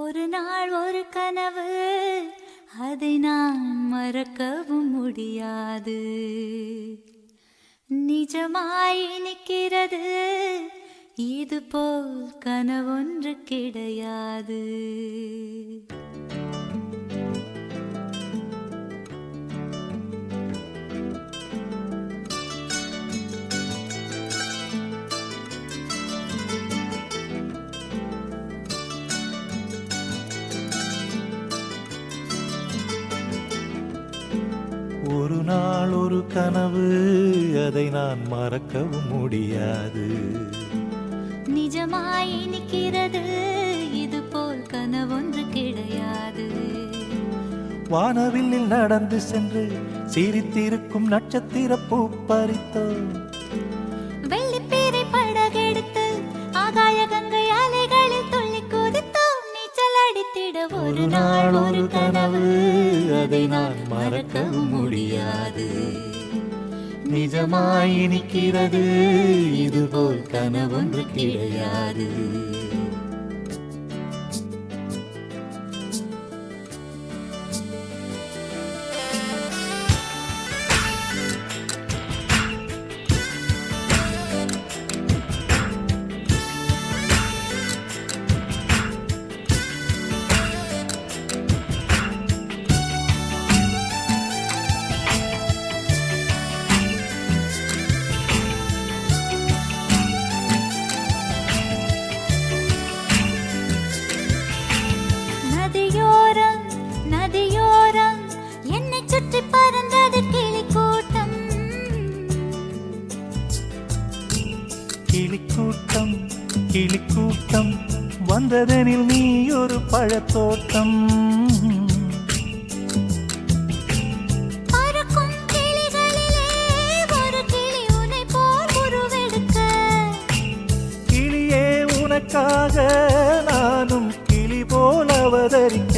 ஒரு நாள் ஒரு கனவு, அதை நான் மறக்கவும் முடியாது. நிஜமாய் நிற்கிறது, இது போல் கனவொன்று கிடையாது. ஒரு நாள் ஒரு கனவு, அதை நான் மறக்கவும் முடியாது. நிஜமாய் நிற்கிறது, இது போல் கனவொன்று கிடையாது. வானவில்லில் நடந்து சென்று சிரித்திருக்கும் நட்சத்திர பூ பறித்தோ, வெள்ளிப்பீரை படகெடுத்து ஆகாய கங்கை அலைகளில் துள்ளி குதித்தோம். நீச்சல் அடித்திட ஒரு நாள் ஒரு கனவு, அதை நான் மறக்கவும் முடியாது. நிஜமாய் நிற்கிறது, இதுபோல் கனவொன்று கிடையாது. நதியோரம் என்னை சுற்றி பறந்தது கிளிக்கூட்டம். கிளிக்கூட்டம் கிளிக்கூட்டம் வந்ததெனில் நீ ஒரு பழத்தோட்டம். பறக்கும் கிளிகளிலே ஒரு கிளி உன்னை போல் உருவெடுக்க. கிளியே உனக்காக நானும் கிளி போல் அவதரிக்க.